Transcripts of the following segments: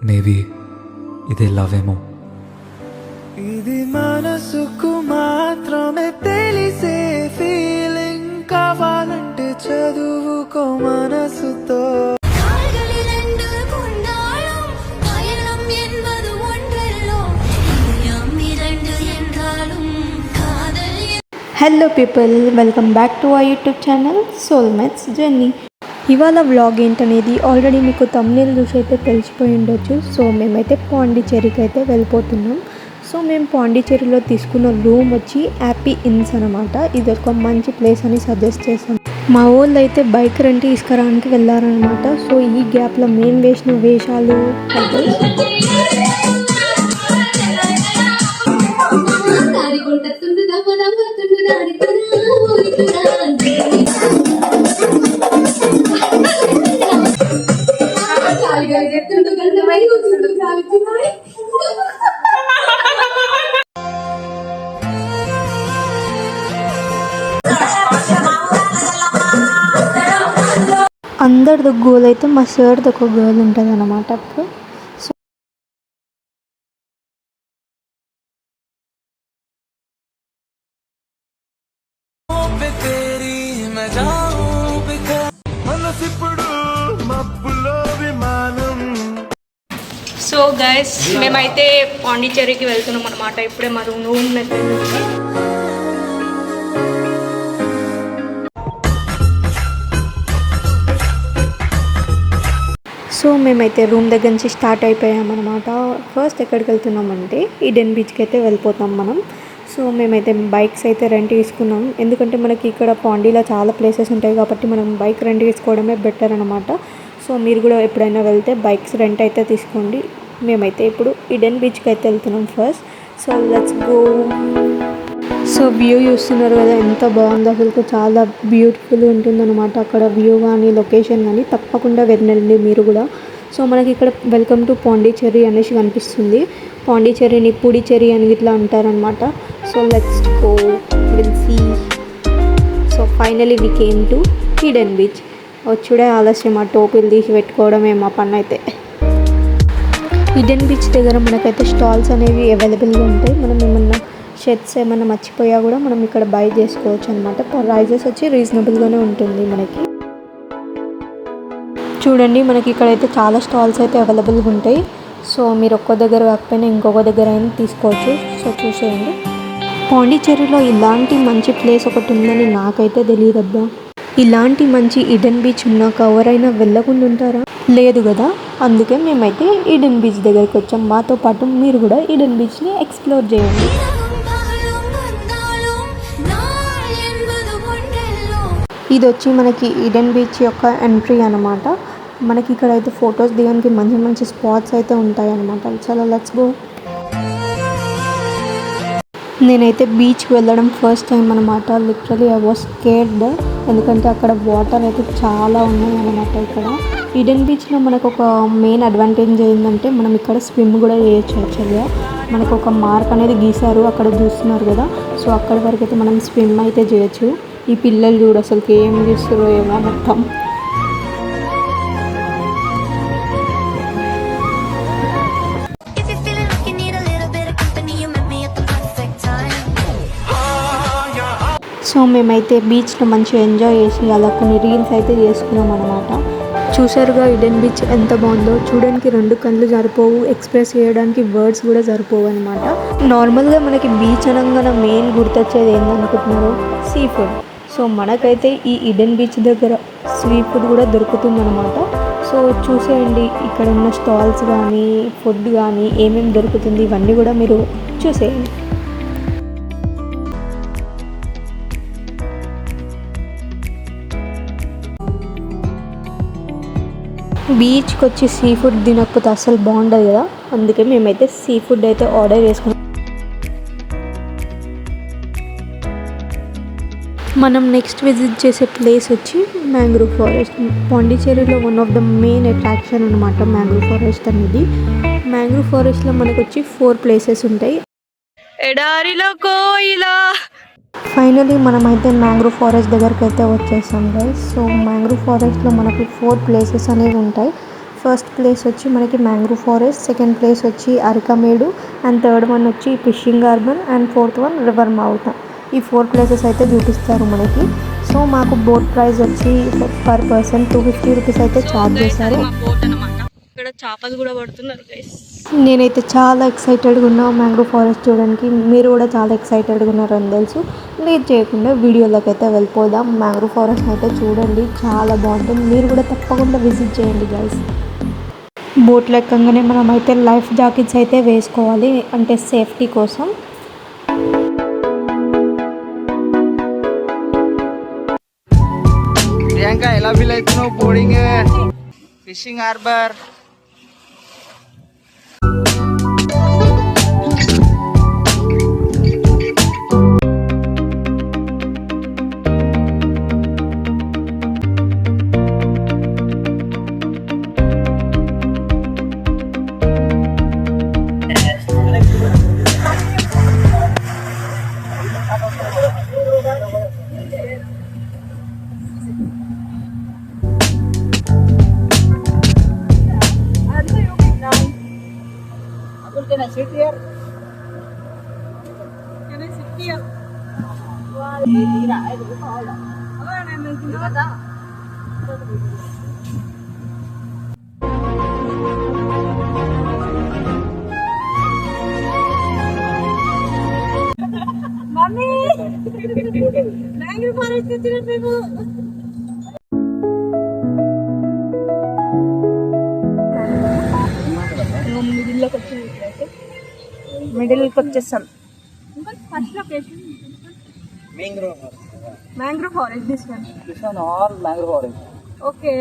Maybe ఇదే love ఏమో. ఇది మనసుకు మాత్రమే తెలిసే ఫీలింగ్, కావాలంటే చదువుకో మనసుతో. Hello people, welcome back to our YouTube channel soulmates journey. ఇవాళ వ్లాగ్ ఏంటనేది ఆల్రెడీ మీకు తమ్నేల్ చూసి అయితే తెలిసిపోయి ఉండొచ్చు. సో మేమైతే పాండిచ్చేరికి అయితే వెళ్ళిపోతున్నాం. సో మేము పాండిచ్చేరిలో తీసుకున్న రూమ్ వచ్చి హ్యాపీ ఇన్స్ అనమాట. ఇది ఒక మంచి ప్లేస్ అని సజెస్ట్ చేస్తాం. మా వాళ్ళు అయితే బైక్ రెంట్ తీసుకురావడానికి వెళ్ళారనమాట. సో ఈ గ్యాప్లో మేము వేసిన వేషాలు అందరిది గోల్ అయితే మా సార్ది ఒక గోల్ ఉంటుంది అన్నమాట. అప్పుడు సో గైస్ మేమైతే పాండిచ్చేరికి వెళ్తున్నాం అనమాట. ఇప్పుడే మా రూమ్ సో మేమైతే రూమ్ దగ్గర నుంచి స్టార్ట్ అయిపోయామన్నమాట. ఫస్ట్ ఎక్కడికి వెళ్తున్నామంటే ఈడెన్ బీచ్కి అయితే వెళ్ళిపోతాం మనం. సో మేమైతే బైక్స్ అయితే రెంట్ తీసుకున్నాం. ఎందుకంటే మనకి ఇక్కడ పాండీలో చాలా ప్లేసెస్ ఉంటాయి కాబట్టి మనం బైక్ రెంట్ తీసుకోవడమే బెటర్ అనమాట. సో మీరు కూడా ఎప్పుడైనా వెళ్తే బైక్స్ రెంట్ అయితే తీసుకోండి. మేమైతే ఇప్పుడు ఈడెన్ బీచ్కి అయితే వెళ్తున్నాం first. So let's go. So view చూస్తున్నారు కదా, ఎంత బాగుందో అసలు. చాలా బ్యూటిఫుల్ ఉంటుందన్నమాట అక్కడ వ్యూ కానీ లొకేషన్ కానీ. తప్పకుండా వెళ్ళండి మీరు కూడా. సో మనకి ఇక్కడ వెల్కమ్ టు పాండిచ్చేరి అనేసి కనిపిస్తుంది. పాండిచ్చేరిని పుడిచ్చేరి అని ఇట్లా అంటారనమాట. So let's go, will see. So finally we came to Eden beach. వచ్చుడే ఆలస్యం, ఆ టోపీలు తీసి పెట్టుకోవడమే మా పని అయితే. ఈడెన్ బీచ్ దగ్గర మనకైతే స్టాల్స్ అనేవి అవైలబుల్గా ఉంటాయి. మనం ఏమన్నా షర్ట్స్ ఏమైనా మర్చిపోయా కూడా మనం ఇక్కడ బై చేసుకోవచ్చు అనమాట. ప్రైజెస్ వచ్చి రీజనబుల్గానే ఉంటుంది మనకి. చూడండి మనకి ఇక్కడైతే చాలా స్టాల్స్ అయితే అవైలబుల్గా ఉంటాయి. సో మీరు ఒక్క దగ్గర కాకపోయినా ఇంకొక దగ్గర అయినా తీసుకోవచ్చు. సో చూసేయండి. పాండిచ్చేరిలో ఇలాంటి మంచి ప్లేస్ ఒకటి ఉందని నాకైతే తెలియదబ్బా. ఇలాంటి మంచి ఈడెన్ బీచ్ ఉన్నాక ఎవరైనా వెళ్ళకుండా ఉంటారా? లేదు కదా. అందుకే మేమైతే ఈడెన్ బీచ్ దగ్గరికి వచ్చాం. మాతో పాటు మీరు కూడా ఈడెన్ బీచ్ని ఎక్స్ప్లోర్ చేయండి. ఇది వచ్చి మనకి ఈడెన్ బీచ్ యొక్క ఎంట్రీ అనమాట. మనకి ఇక్కడ అయితే ఫొటోస్ దిగడానికి మంచి మంచి స్పాట్స్ అయితే ఉంటాయి అన్నమాట. చాలా లెట్స్ గో. నేనైతే బీచ్కి వెళ్ళడం ఫస్ట్ టైం అనమాట. Literally I was scared. ఎందుకంటే అక్కడ వాటర్ అయితే చాలా ఉన్నాయి అన్నమాట. ఇక్కడ ఈడెన్ బీచ్లో మనకు ఒక మెయిన్ అడ్వాంటేజ్ ఏంటంటే మనం ఇక్కడ స్విమ్ కూడా చేయొచ్చు. యాక్చువల్గా మనకు ఒక మార్క్ అనేది గీసారు, అక్కడ చూస్తున్నారు కదా. సో అక్కడి వరకు అయితే మనం స్విమ్ అయితే చేయొచ్చు. ఈ పిల్లలు చూడు అసలుకి ఏం చేస్తారో ఏమో మొత్తం. సో మేమైతే బీచ్లో మంచిగా ఎంజాయ్ చేసి అలా కొన్ని రీల్స్ అయితే చేసుకున్నాం అనమాట. చూసారుగా ఈడెన్ బీచ్ ఎంత బాగుందో. చూడడానికి రెండు కళ్ళు సరిపోవు, ఎక్స్ప్రెస్ చేయడానికి వర్డ్స్ కూడా సరిపోవు అనమాట. నార్మల్గా మనకి బీచ్ అనగానే మెయిన్ గుర్తొచ్చేది ఏందనుకుంటున్నారు? Sea food. సో మనకైతే ఈ ఈడెన్ బీచ్ దగ్గర సీ ఫుడ్ కూడా దొరుకుతుందనమాట. సో చూసేయండి ఇక్కడ ఉన్న స్టాల్స్ కానీ ఫుడ్ కానీ ఏమేమి దొరుకుతుంది ఇవన్నీ కూడా మీరు చూసేయండి. బీచ్కి వచ్చి సీ ఫుడ్ తినకపోతే అస్సలు బాగుండదు కదా. అందుకే మేమైతే సీ ఫుడ్ అయితే ఆర్డర్ చేసుకున్నాం. మనం నెక్స్ట్ విజిట్ చేసే ప్లేస్ వచ్చి మ్యాంగ్రూవ్ ఫారెస్ట్. పాండిచ్చేరిలో one of the main attraction అనమాట మ్యాంగ్రూవ్ ఫారెస్ట్ అనేది. మ్యాంగ్రూవ్ ఫారెస్ట్లో మనకు వచ్చి 4 ప్లేసెస్ ఉంటాయి. ఎడారిలో కోయిలా. ఫైనలీ మనమైతే మ్యాంగ్రూవ్ ఫారెస్ట్ దగ్గరికి అయితే వచ్చేసాం గైస్. సో మ్యాంగ్రూవ్ ఫారెస్ట్లో మనకు 4 ప్లేసెస్ అనేవి ఉంటాయి. ఫస్ట్ ప్లేస్ వచ్చి మనకి మ్యాంగ్రూవ్ ఫారెస్ట్, సెకండ్ ప్లేస్ వచ్చి అరికమేడు, అండ్ థర్డ్ వన్ వచ్చి fishing harbour, and fourth one river mouth. ఈ 4 ప్లేసెస్ అయితే చూపిస్తారు మనకి. సో మాకు బోట్ ప్రైస్ వచ్చి పర్ పర్సన్ 250 రూపీస్ అయితే ఛార్జ్ చేశారు. ఇక్కడ చేపలు కూడా పడుతున్నారు గైస్. నేనైతే చాలా ఎక్సైటెడ్గా ఉన్నా మ్యాంగ్రూవ్ ఫారెస్ట్ చూడడానికి. మీరు కూడా చాలా ఎక్సైటెడ్గా ఉన్నారని తెలుసు. లేట్ చేయకుండా వీడియోలోకి అయితే వెళ్ళిపోదాం. మ్యాంగ్రూవ్ ఫారెస్ట్ అయితే చూడండి, చాలా బాగుంటుంది. మీరు కూడా తప్పకుండా విజిట్ చేయండి గైస్. బోట్లో ఎక్కగానే మనం అయితే లైఫ్ జాకెట్స్ అయితే వేసుకోవాలి, అంటే సేఫ్టీ కోసం. ప్రియాంక ఎలా ఫీల్ అవుతున్నావు? Boarding, fishing harbour. Can I sit here? Can I sit here? Mommy! Mangrove forest వచ్చినట్టు. మిడిల్కి వచ్చేస్తాం. First location mangrove forest. This one all mangrove forest. Okay,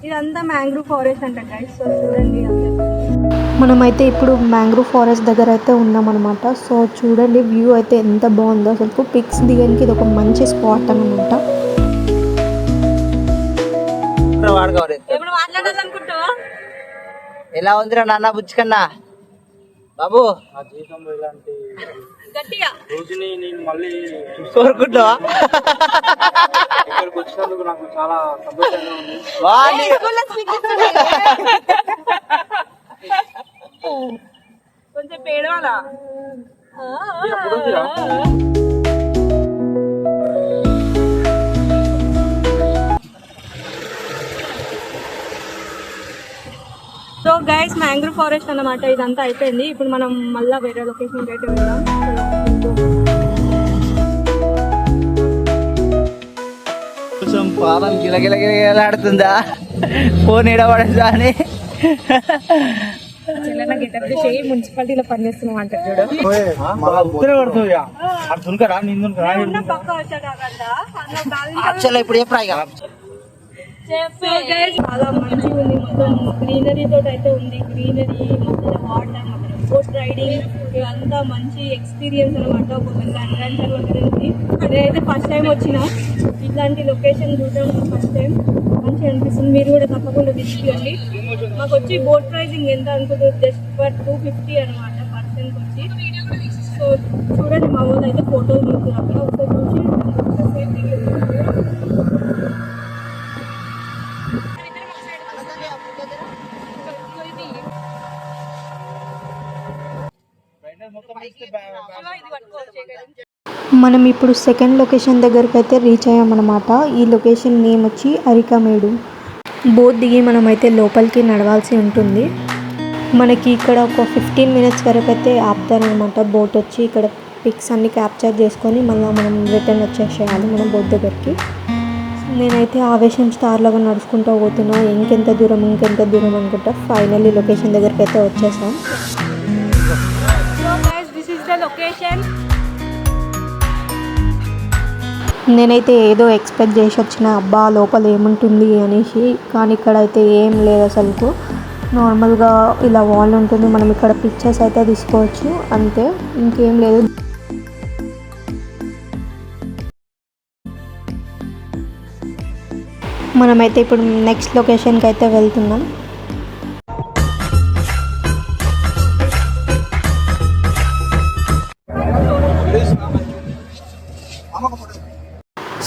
ఇదంతా మ్యాంగ్రూవ్ ఫారెస్ట్ అంట గైస్. సో చూడండి, మనమైతే ఇప్పుడు మ్యాంగ్రూవ్ ఫారెస్ట్ దగ్గర అయితే ఉన్నామన్నమాట. సో చూడండి వ్యూ అయితే ఎంత బాగుందో అసలు. పిక్స్ దిగడానికి ఇది ఒక మంచి స్పాట్ అన్నమాట. ఏమైనా మాట్లాడాలనుకుంటావా? ఎలా ఉందిరా నాన్న బుచ్చికన్నా బాబు? నా జీవితంలో ఇలాంటి గట్టిగా రోజుని నేను మళ్ళీ కోరుకుంటావా? ఇక్కడికి వచ్చినందుకు నాకు చాలా సంతోషంగా ఉంది. కొంచెం పేడవాలా? ఎప్పుడు వచ్చిరా? సో గైస్, మ్యాంగ్రూవ్ ఫారెస్ట్ అన్నమాట. ఇదంతా అయిపోయింది. ఇప్పుడు మనం మళ్ళీ వేరే లొకేషన్ అయితే వెళ్దాం. కొంచెం పాపం గిలగిలగిలాడుతుందా? ఫోన్ ఇడబడేదా అని చిన్న గెటప్ చేసి మున్సిపాలిటీలో పనిచేస్తున్నాం అంటారు చూడు. ఇప్పుడు ఎప్పుడు చాలా మంచిగా ఉంది. మొత్తం గ్రీనరీ తోటి అయితే ఉంది. గ్రీనరీ, మొత్తం వాటర్, బోట్ రైడింగ్, ఇదంతా మంచి ఎక్స్పీరియన్స్ అనమాట. ఒక పెద్ద అడ్వెంచర్ వరకు ఉంది. నేనైతే ఫస్ట్ టైం వచ్చిన ఇట్లాంటి లొకేషన్ చూడడం ఫస్ట్ టైం. మంచిగా అనిపిస్తుంది. మీరు కూడా తప్పకుండా విజిట్ చేయండి. మాకు వచ్చి బోట్ ప్రైజింగ్ ఎంత అనుకుంటుంది, జస్ట్ ఫర్ 250 అనమాట పర్సన్కి వచ్చి. సో చూడండి, మా వాళ్ళు అయితే ఫోటోలు తీస్తున్నారు అక్కడ. ఒకసారి చూసి మనం ఇప్పుడు సెకండ్ లొకేషన్ దగ్గరికి అయితే రీచ్ అయ్యామన్నమాట. ఈ లొకేషన్ నేమ్ వచ్చి అరికమేడు. బోట్ దిగి మనమైతే లోపలికి నడవాల్సి ఉంటుంది. మనకి ఇక్కడ ఒక 15 మినిట్స్ వరకు అయితే ఆపుతారనమాట. బోట్ వచ్చి ఇక్కడ పిక్స్ అన్ని క్యాప్చర్ చేసుకొని మళ్ళీ మనం రిటర్న్ వచ్చేసేయాలి మన బోట్ దగ్గరికి. నేనైతే ఆవేశం స్టార్ లాగా నడుచుకుంటూ పోతున్నా. ఇంకెంత దూరం అనుకుంటా. ఫైనల్లీ లొకేషన్ దగ్గరికి అయితే వచ్చేసాం. నేనైతే ఏదో ఎక్స్పెక్ట్ చేసి వచ్చిన, అబ్బా లోపల ఏముంటుంది అనేసి. కానీ ఇక్కడ అయితే ఏం లేదు అసలుకు. నార్మల్గా ఇలా వాల్ ఉంటుంది, మనం ఇక్కడ పిక్చర్స్ అయితే తీసుకోవచ్చు, అంతే, ఇంకేం లేదు. మనమైతే ఇప్పుడు నెక్స్ట్ లొకేషన్కి అయితే వెళ్తున్నాం.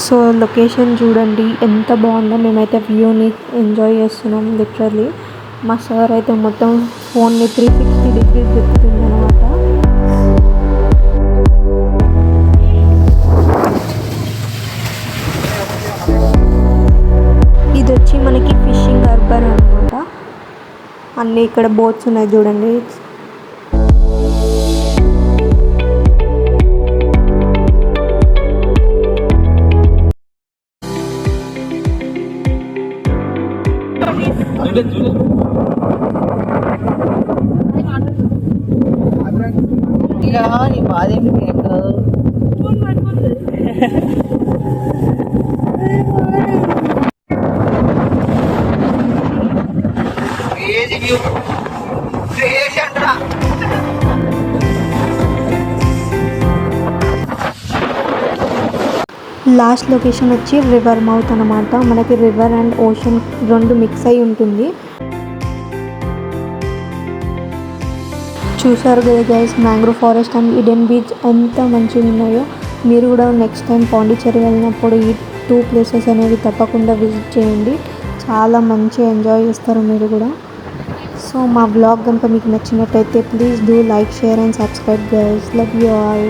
సో లొకేషన్ చూడండి ఎంత బాగుందో. మేమైతే వ్యూని ఎంజాయ్ చేస్తున్నాం లిటరల్లీ. మా సార్ అయితే మొత్తం ఫోన్ని 360 డిగ్రీస్ తిప్పుతుంది అనమాట. ఇది వచ్చి మనకి ఫిషింగ్ అర్బన్ అనమాట. అన్నీ ఇక్కడ బోట్స్ ఉన్నాయి చూడండి. ఇక నీ బాధ ఏమి ఫోన్ పడిపోతుంది. లాస్ట్ లొకేషన్ వచ్చి రివర్ మౌత్ అనమాట. మనకి రివర్ అండ్ ఓషన్ రెండు మిక్స్ అయి ఉంటుంది. చూసారు కదా guys, mangrove forest and Eden beach ఎంత మంచిగా ఉన్నాయో. మీరు కూడా నెక్స్ట్ టైం పాండిచ్చేరి వెళ్ళినప్పుడు ఈ 2 ప్లేసెస్ అనేవి తప్పకుండా విజిట్ చేయండి. చాలా మంచిగా ఎంజాయ్ చేస్తారు మీరు కూడా. సో మా బ్లాగ్ కనుక మీకు నచ్చినట్టయితే please do like, share and subscribe guys. Love you all.